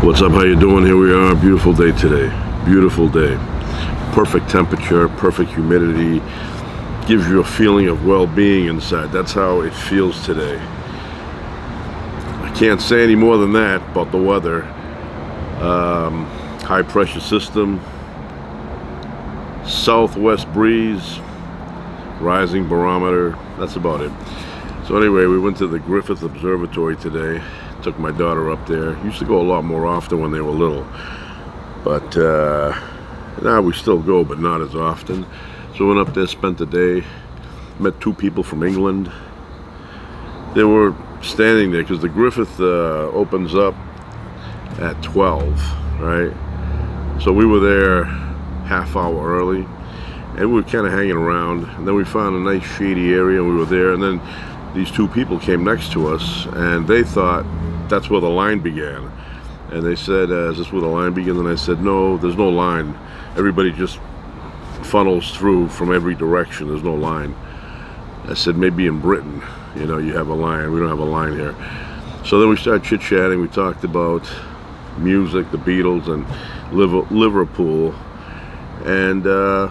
What's up? How you doing? Here we are. Beautiful day today. Beautiful day. Perfect temperature, perfect humidity. Gives you a feeling of well-being inside. That's how it feels today. I can't say any more than that about the weather. High pressure system, southwest breeze, rising barometer. That's about it. So anyway, we went to the Griffith Observatory today. Took my daughter up there. Used to go a lot more often when they were little, but now we still go, but not as often. So we went up there, spent the day, met two people from England. They were standing there because the Griffith opens up at 12, right? So we were there half hour early, and we were kind of hanging around. And then we found a nice shady area, and we were there. And then these two people came next to us, and they thought that's where the line began. And they said, is this where the line begins? And I said, no, there's no line. Everybody just funnels through from every direction. There's no line. I said, maybe in Britain, you know, you have a line. We don't have a line here. So then we started chit-chatting. We talked about music, the Beatles, and Liverpool. And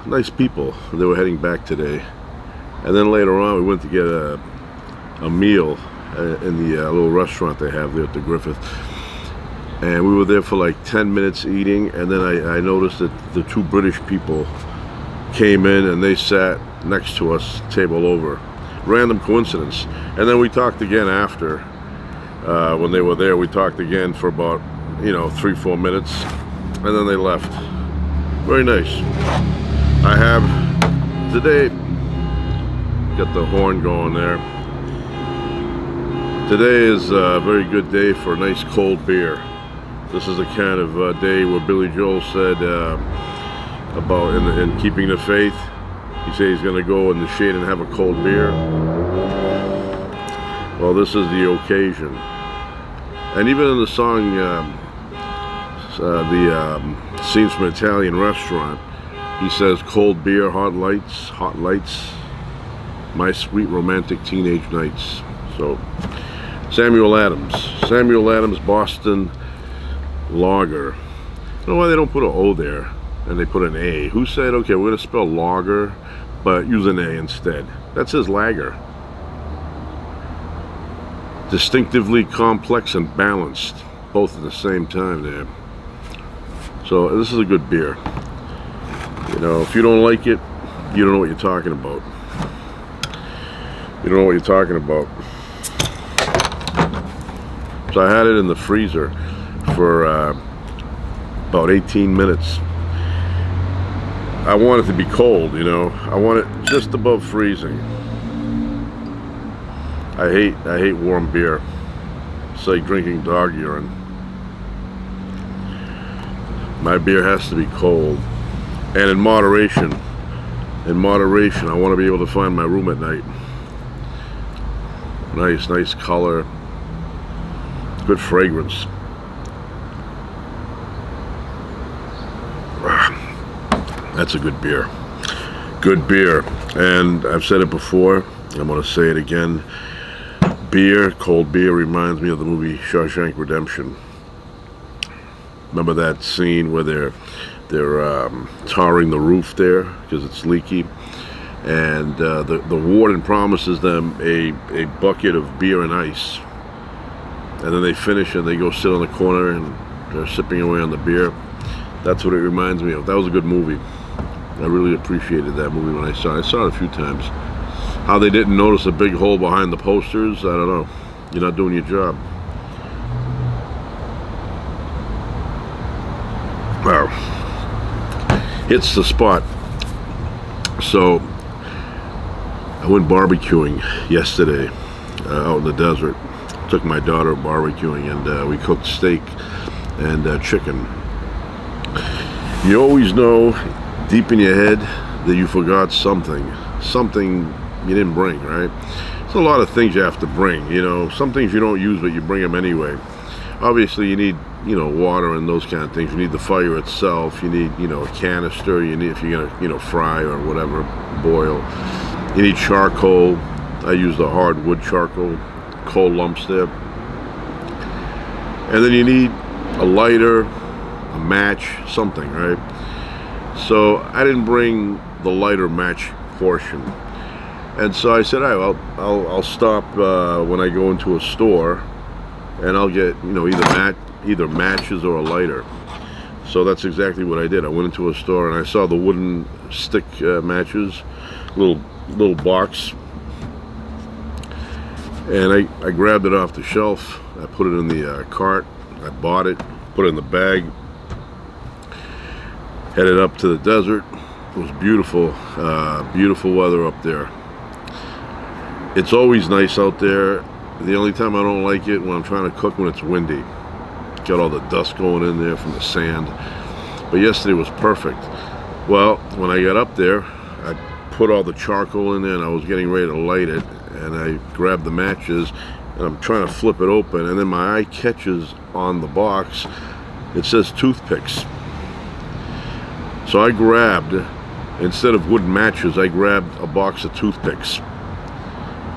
nice people. They were heading back today. And then later on, we went to get a meal in the little restaurant they have there at the Griffith, and we were there for like 10 minutes eating, and then I noticed that the two British people came in and they sat next to us, table over. Random coincidence. And then we talked again after, when they were there. We talked again for about 3-4 minutes, and then they left. Very nice. I have today got the horn going there. Today is a very good day for a nice cold beer. This is the kind of day where Billy Joel said about in keeping the faith. He said he's going to go in the shade and have a cold beer. Well, this is the occasion. And even in the song, the scenes from an Italian restaurant, he says, "Cold beer, hot lights, my sweet romantic teenage nights." So, Samuel Adams Boston Lager. I don't know why they don't put an O there and they put an A. Who said, okay, we're going to spell lager, but use an A instead? That says lager. Distinctively complex and balanced, both at the same time there. So this is a good beer. If you don't like it, you don't know what you're talking about. You don't know what you're talking about. So I had it in the freezer for about 18 minutes. I want it to be cold, I want it just above freezing. I hate warm beer. It's like drinking dog urine. My beer has to be cold, and in moderation. I want to be able to find my room at night. Nice color. Good fragrance. That's a good beer. Good beer. And I've said it before, I'm going to say it again. Cold beer reminds me of the movie Shawshank Redemption. Remember that scene where they're tarring the roof there because it's leaky, and the warden promises them a bucket of beer and ice. And then they finish and they go sit on the corner and they're sipping away on the beer. That's what it reminds me of. That was a good movie. I really appreciated that movie when I saw it. I saw it a few times. How they didn't notice a big hole behind the posters, I don't know. You're not doing your job. Wow. Hits the spot. So, I went barbecuing yesterday out in the desert. Took my daughter barbecuing, and we cooked steak and chicken. You always know deep in your head that you forgot something you didn't bring, right? There's a lot of things you have to bring, some things you don't use, but you bring them anyway. Obviously you need, water and those kind of things. You need the fire itself. You need, a canister. You need, if you're gonna, fry or whatever, boil. You need charcoal. I use the hardwood charcoal, coal lumps there. And then you need a lighter, a match, something, right? So I didn't bring the lighter match portion. And so I said, all right, well, I'll stop when I go into a store, and I'll get, you know, either matches or a lighter. So that's exactly what I did. I went into a store and I saw the wooden stick matches, little box, and I grabbed it off the shelf. I put it in the cart. I bought it, put it in the bag, headed up to the desert. It was beautiful, beautiful weather up there. It's always nice out there. The only time I don't like it when I'm trying to cook, when it's windy. Got all the dust going in there from the sand. But yesterday was perfect. Well, when I got up there, I put all the charcoal in there and I was getting ready to light it, and I grabbed the matches and I'm trying to flip it open, and then my eye catches on the box, it says toothpicks. So I grabbed, instead of wooden matches, I grabbed a box of toothpicks.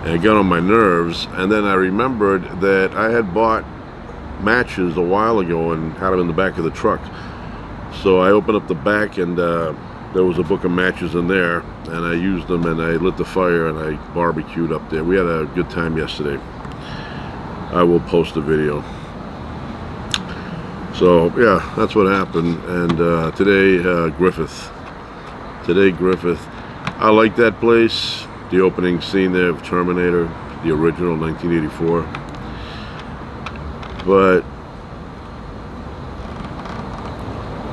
And it got on my nerves, and then I remembered that I had bought matches a while ago and had them in the back of the truck. So I opened up the back, and there was a book of matches in there, and I used them, and I lit the fire, and I barbecued up there. We had a good time yesterday. I will post a video. So yeah, that's what happened. And today, Griffith. Today, Griffith. I like that place. The opening scene there of Terminator, the original 1984. But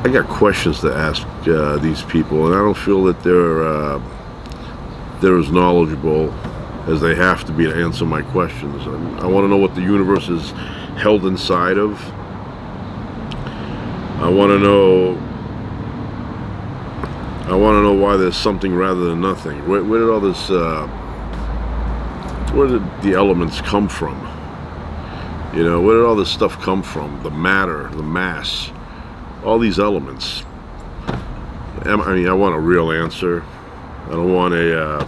I got questions to ask these people, and I don't feel that they're as knowledgeable as they have to be to answer my questions. I want to know what the universe is held inside of. I want to know why there's something rather than nothing. Where did all this, where did the elements come from? You know, where did all this stuff come from? The matter, the mass, all these elements. I mean, I want a real answer. I don't want a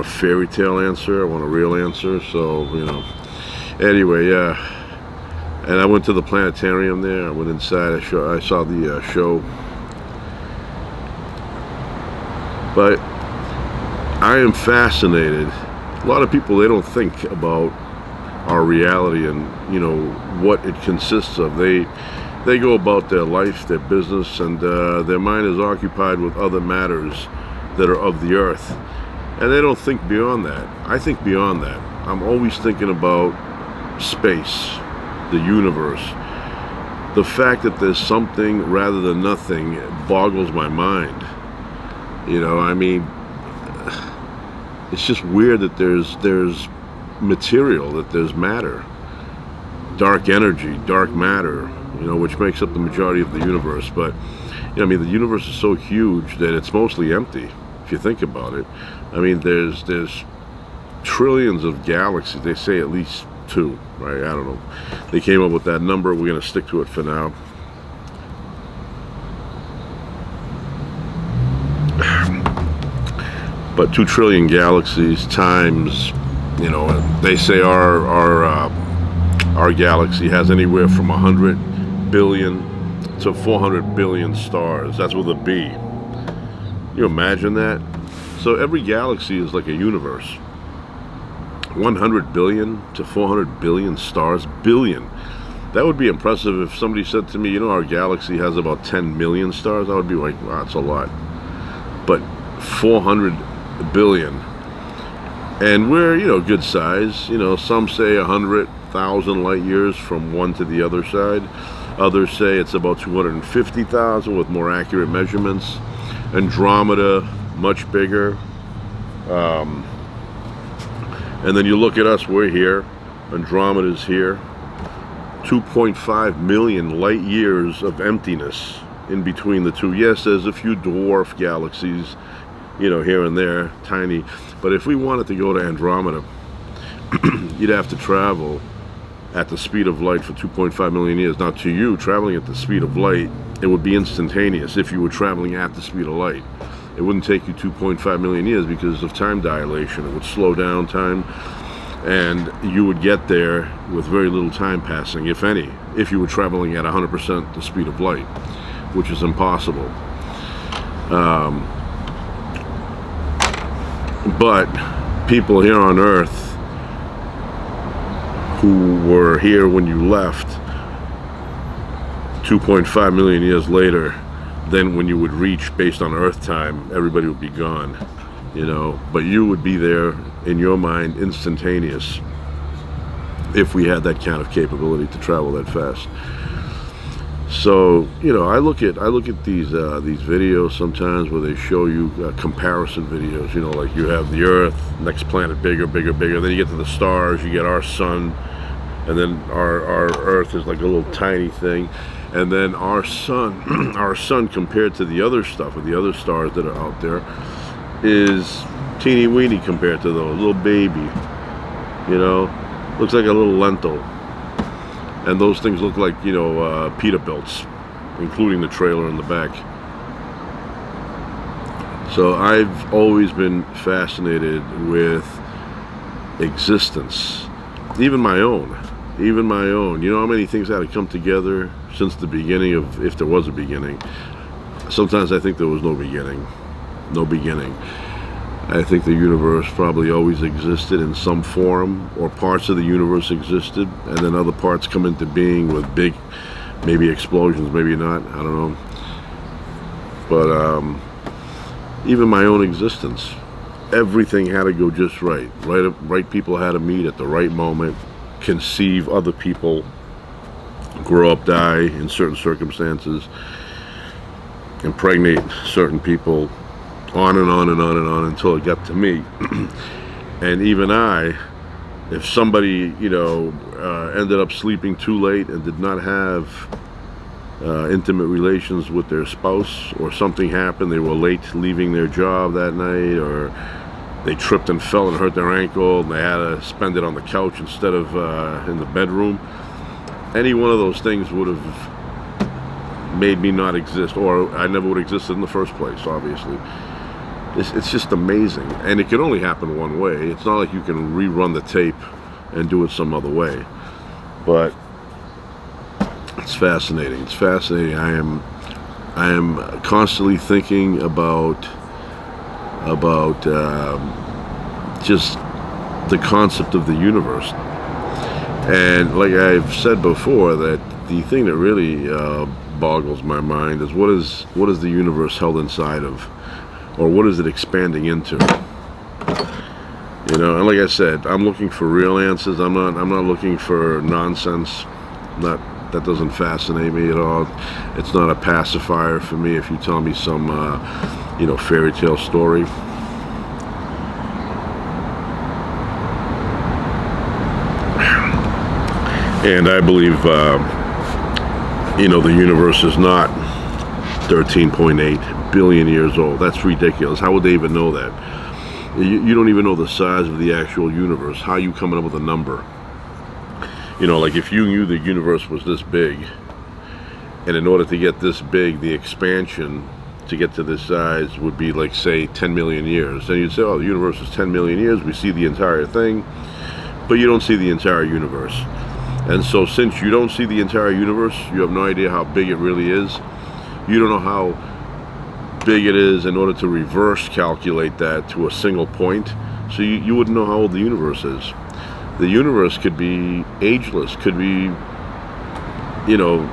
fairy tale answer. I want a real answer. So, you know, anyway, yeah. And I went to the planetarium there. I went inside. I saw the show. But I am fascinated. A lot of people, they don't think about our reality and, you know, what it consists of. They go about their life, their business, and their mind is occupied with other matters that are of the earth. And they don't think beyond that. I think beyond that. I'm always thinking about space, the universe. The fact that there's something rather than nothing boggles my mind. You know, I mean, it's just weird that there's material, that there's matter, dark energy, dark matter, you know, which makes up the majority of the universe. But, you know, I mean, the universe is so huge that it's mostly empty, if you think about it. I mean, there's trillions of galaxies. They say at least 2, right? I don't know. They came up with that number. We're going to stick to it for now. But 2 trillion galaxies times, you know, they say our galaxy has anywhere from 100 billion to 400 billion stars. That's with a B. You imagine that? So every galaxy is like a universe. 100 billion to 400 billion stars. Billion. That would be impressive if somebody said to me, you know, our galaxy has about 10 million stars. I would be like, wow, that's a lot. But 400 billion. And we're, you know, good size. You know, some say 100,000 light years from one to the other side. Others say it's about 250,000 with more accurate measurements. Andromeda, much bigger. And then you look at us, we're here. Andromeda's here. 2.5 million light years of emptiness in between the two. Yes, there's a few dwarf galaxies, you know, here and there, tiny. But if we wanted to go to Andromeda, you'd have to travel at the speed of light for 2.5 million years. Now, to you, traveling at the speed of light, it would be instantaneous if you were traveling at the speed of light. It wouldn't take you 2.5 million years because of time dilation. It would slow down time, and you would get there with very little time passing, if any. if you were traveling at 100% the speed of light, which is impossible. But people here on Earth who were here when you left 2.5 million years later, then when you would reach, based on Earth time, everybody would be gone, you know, but you would be there in your mind instantaneous if we had that kind of capability to travel that fast. So, you know, I look at these videos sometimes where they show you comparison videos, you know, like you have the Earth, next planet, bigger, bigger, bigger, then you get to the stars, you get our sun, and then our Earth is like a little tiny thing, and then our sun our sun compared to the other stuff, or the other stars that are out there, is teeny weeny compared to those, little baby, you know, looks like a little lentil. And those things look like, you know, Peterbilts, including the trailer in the back. So I've always been fascinated with existence, even my own. You know how many things had to come together since the beginning of, if there was a beginning. Sometimes I think there was no beginning. I think the universe probably always existed in some form, or parts of the universe existed, and then other parts come into being with big, maybe explosions, maybe not, I don't know. But even my own existence, everything had to go just right. Right people had to meet at the right moment, conceive other people, grow up, die in certain circumstances, impregnate certain people, on and on and on and on until it got to me. And even if somebody, you know, ended up sleeping too late and did not have intimate relations with their spouse, or something happened, they were late leaving their job that night, or they tripped and fell and hurt their ankle and they had to spend it on the couch instead of in the bedroom, any one of those things would have made me not exist, or I never would have existed in the first place, obviously. It's just amazing, and it can only happen one way. It's not like you can rerun the tape and do it some other way, but it's fascinating. I am constantly thinking about just the concept of the universe, and like I've said before, that the thing that really boggles my mind is what is the universe held inside of, or what is it expanding into? You know, and like I said, I'm looking for real answers. I'm not looking for nonsense. That doesn't fascinate me at all. It's not a pacifier for me if you tell me some you know, fairy tale story. And I believe you know, the universe is not 13.8 billion years old. That's ridiculous. How would they even know that? You don't even know the size of the actual universe. How are you coming up with a number? You know, like if you knew the universe was this big, and in order to get this big, the expansion to get to this size would be like, say, 10 million years. Then you'd say, oh, the universe is 10 million years. We see the entire thing, but you don't see the entire universe. And so since you don't see the entire universe, you have no idea how big it really is. You don't know how big it is in order to reverse calculate that to a single point. So you wouldn't know how old the universe is. The universe could be ageless, could be, you know,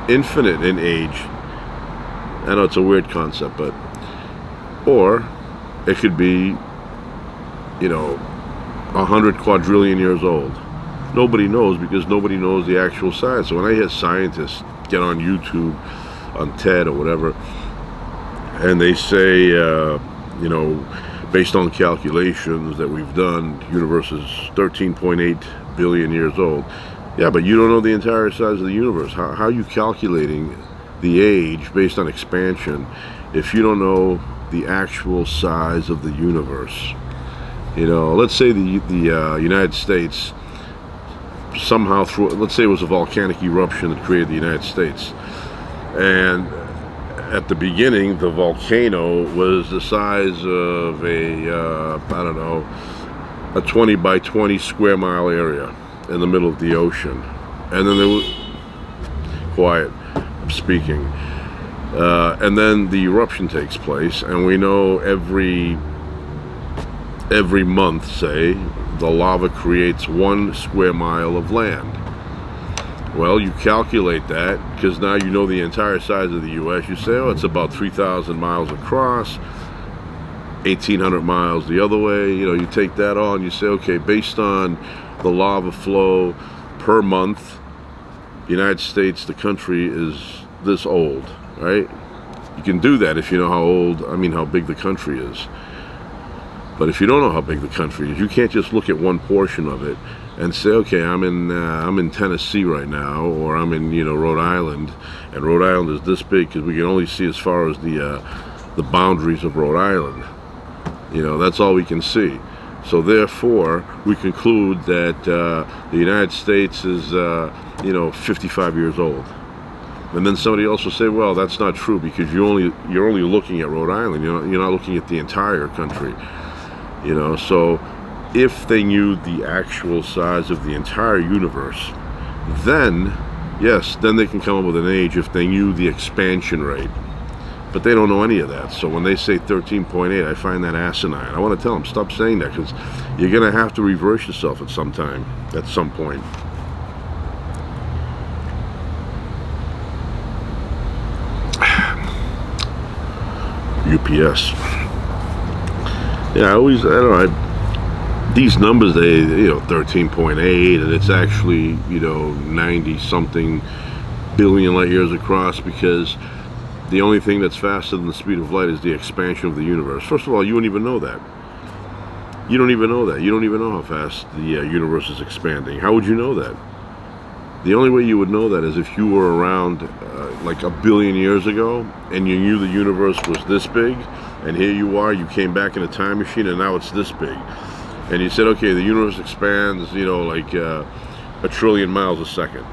infinite in age. I know it's a weird concept, but, or it could be, you know, 100 quadrillion years old. Nobody knows, because nobody knows the actual size. So when I hear scientists get on YouTube, on TED or whatever, and they say, you know, based on calculations that we've done, the universe is 13.8 billion years old. Yeah, but you don't know the entire size of the universe. How are you calculating the age based on expansion if you don't know the actual size of the universe? You know, let's say the United States somehow, let's say it was a volcanic eruption that created the United States, and at the beginning the volcano was the size of a I don't know, a 20 by 20 square mile area in the middle of the ocean, and then quiet. I'm speaking. And then the eruption takes place, and we know every month, say, the lava creates 1 square mile of land. Well, you calculate that, because now you know the entire size of the U.S. You say, oh, it's about 3,000 miles across, 1,800 miles the other way. You know, you take that all and you say, okay, based on the lava flow per month, the United States, the country, is this old, right? You can do that if you know how big the country is. But if you don't know how big the country is, you can't just look at one portion of it and say, okay, I'm in Tennessee right now, or I'm in Rhode Island, and Rhode Island is this big because we can only see as far as the boundaries of Rhode Island. That's all we can see. So therefore, we conclude that the United States is 55 years old. And then somebody else will say, well, that's not true, because you're only looking at Rhode Island. You're not looking at the entire country. So if they knew the actual size of the entire universe, then yes, then they can come up with an age if they knew the expansion rate. But they don't know any of that. So when they say 13.8, I find that asinine. I want to tell them, stop saying that, because you're going to have to reverse yourself at some point. UPS. Yeah, I don't know, these numbers, 13.8, and it's actually 90 something billion light years across, because the only thing that's faster than the speed of light is the expansion of the universe. First of all, you wouldn't even know that. You don't even know that. You don't even know how fast the universe is expanding. How would you know that? The only way you would know that is if you were around like a billion years ago, and you knew the universe was this big, and here you are, you came back in a time machine, and now it's this big. And you said, okay, the universe expands, like a trillion miles a second.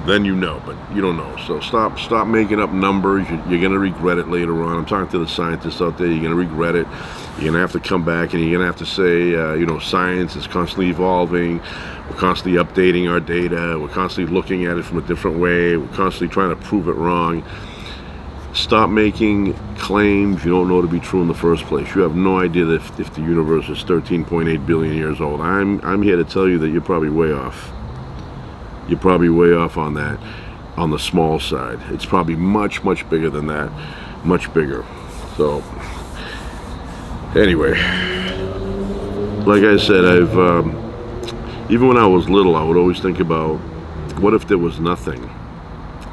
Then you know, but you don't know. So stop making up numbers. You're going to regret it later on. I'm talking to the scientists out there. You're going to regret it. You're going to have to come back, and you're going to have to say, science is constantly evolving. We're constantly updating our data. We're constantly looking at it from a different way. We're constantly trying to prove it wrong. Stop making claims you don't know to be true in the first place. You have no idea if the universe is 13.8 billion years old. I'm here to tell you that you're probably way off. You're probably way off on that, on the small side. It's probably much, much bigger than that. Much bigger. So, anyway, like I said, even when I was little, I would always think about, what if there was nothing?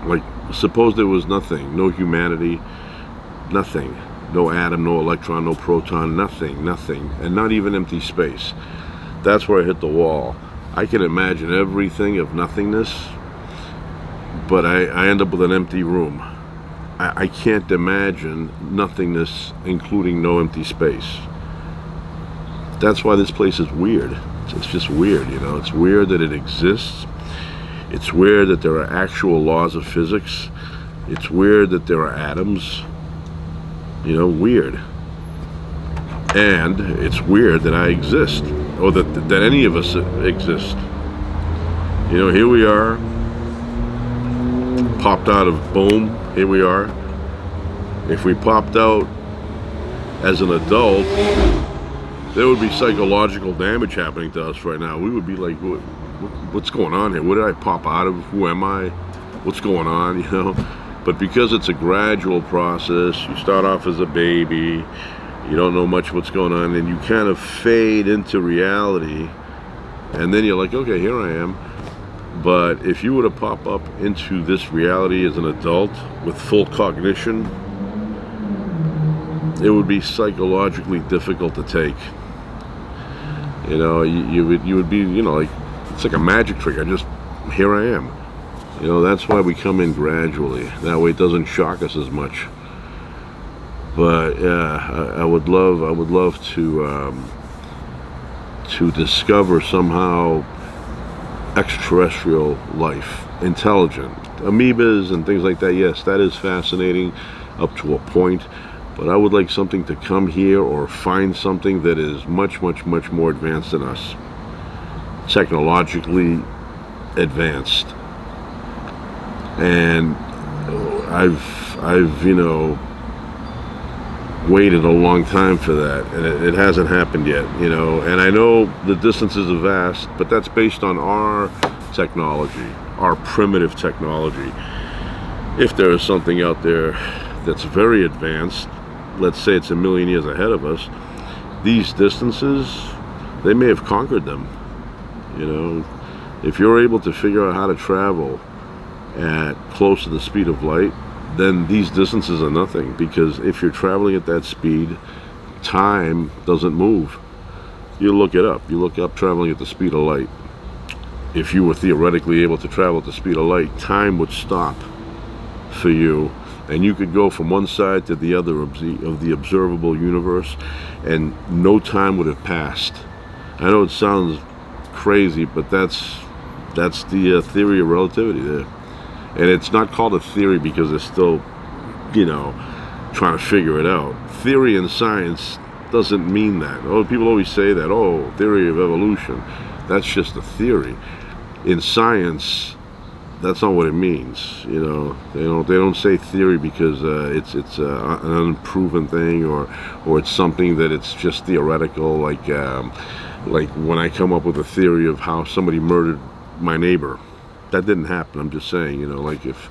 Like, suppose there was nothing, no humanity, nothing, no atom, no electron, no proton, nothing, and not even empty space. That's where I hit the wall. I can imagine everything of nothingness, but I end up with an empty room. I can't imagine nothingness, including no empty space. That's why this place is weird. It's just weird, It's weird that it exists. It's weird that there are actual laws of physics. It's weird that there are atoms. Weird. And it's weird that I exist, or that any of us exist. Here we are, popped out of boom, here we are. If we popped out as an adult, there would be psychological damage happening to us right now. We would be like, what's going on here? What did I pop out of? Who am I? What's going on, But because it's a gradual process, you start off as a baby, you don't know much what's going on, and you kind of fade into reality, and then you're like, okay, here I am. But if you were to pop up into this reality as an adult with full cognition, it would be psychologically difficult to take. You would be, like, it's like a magic trick. Here I am. That's why we come in gradually. That way it doesn't shock us as much. But yeah, I would love to discover somehow extraterrestrial life, intelligent amoebas and things like that. Yes, that is fascinating up to a point, but I would like something to come here, or find something that is much, much, much more advanced than us, technologically advanced. And I've waited a long time for that, and it hasn't happened yet. And I know the distances are vast, but that's based on our technology, our primitive technology. If there is something out there that's very advanced, let's say it's a million years ahead of us, these distances, they may have conquered them. If you're able to figure out how to travel at close to the speed of light, then these distances are nothing, because if you're traveling at that speed, time doesn't move. You look it up. You look up traveling at the speed of light. If you were theoretically able to travel at the speed of light, time would stop for you, and you could go from one side to the other of the observable universe, and no time would have passed. I know it sounds crazy, but that's the theory of relativity there. And it's not called a theory because they're still, trying to figure it out. Theory in science doesn't mean that. People always say that, theory of evolution. That's just a theory. In science, that's not what it means. They don't say theory because it's an unproven thing, or it's something that it's just theoretical. Like when I come up with a theory of how somebody murdered my neighbor, that didn't happen. I'm just saying, like if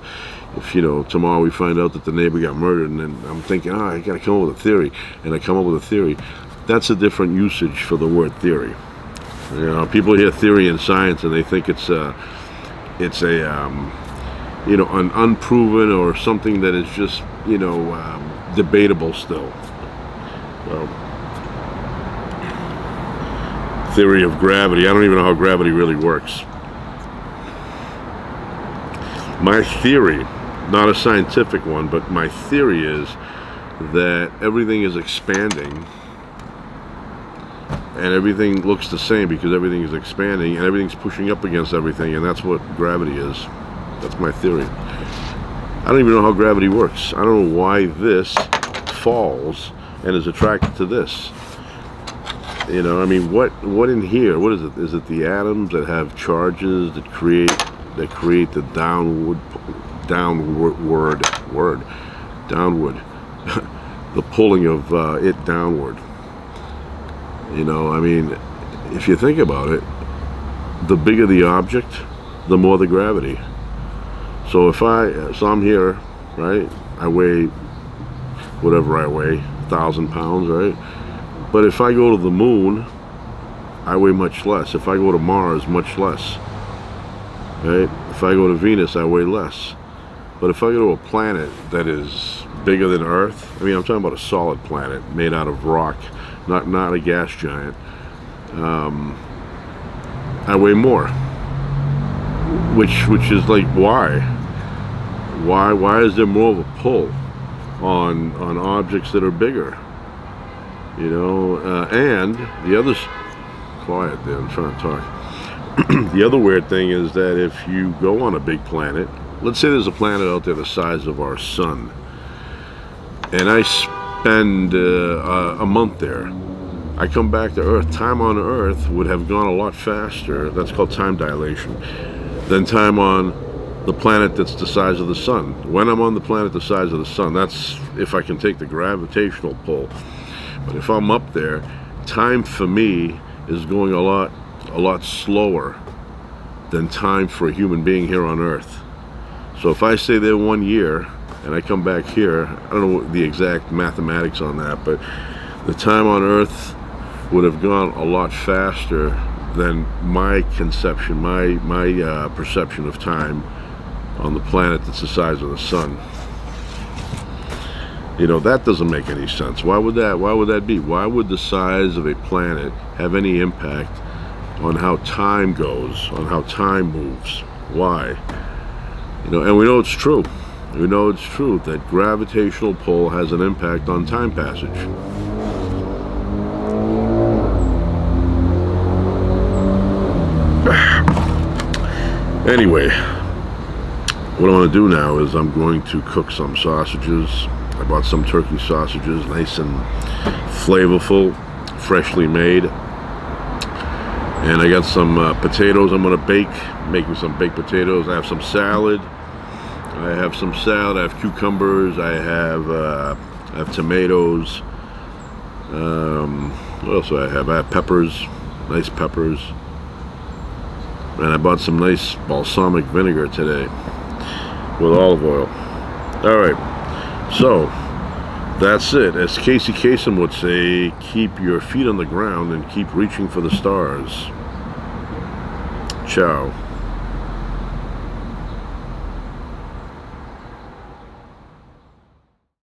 tomorrow we find out that the neighbor got murdered, and then I'm thinking, I got to come up with a theory, and I come up with a theory. That's a different usage for the word theory. People hear theory in science and they think it's an unproven or something that is just debatable still. Well, theory of gravity. I don't even know how gravity really works. My theory, not a scientific one, but my theory is that everything is expanding and everything looks the same because everything is expanding and everything's pushing up against everything, and that's what gravity is. That's my theory. I don't even know how gravity works. I don't know why this falls and is attracted to this. What in here? What is it? Is it the atoms that have charges that create the downward, the pulling of it downward? If you think about it, the bigger the object, the more the gravity. So I'm here, right? I weigh whatever I weigh, 1,000 pounds, right? But if I go to the moon, I weigh much less. If I go to Mars, much less. Right? If I go to Venus, I weigh less. But if I go to a planet that is bigger than Earth, I'm talking about a solid planet made out of rock, not a gas giant, I weigh more. Which is like, why? Why is there more of a pull on objects that are bigger? And the other, quiet there, I'm trying to talk. The other weird thing is that if you go on a big planet, let's say there's a planet out there the size of our sun, and I spend a month there, I come back to Earth, time on Earth would have gone a lot faster, that's called time dilation, than time on the planet that's the size of the sun. When I'm on the planet the size of the sun, that's if I can take the gravitational pull. But if I'm up there, time for me is going a lot slower than time for a human being here on Earth. So if I stay there 1 year and I come back here, I don't know the exact mathematics on that, but the time on Earth would have gone a lot faster than my conception, my perception of time on the planet that's the size of the sun. That doesn't make any sense. Why would that be? Why would the size of a planet have any impact on how time goes, on how time moves? Why? And we know it's true. We know it's true that gravitational pull has an impact on time passage. Anyway, what I want to do now is I'm going to cook some sausages. I bought some turkey sausages, nice and flavorful, freshly made. And I got some potatoes I'm going to bake, making some baked potatoes. I have some salad. I have some salad. I have cucumbers. I have tomatoes. What else do I have? I have peppers, nice peppers. And I bought some nice balsamic vinegar today with olive oil. All right, so that's it. As Casey Kasem would say, keep your feet on the ground and keep reaching for the stars. Ciao.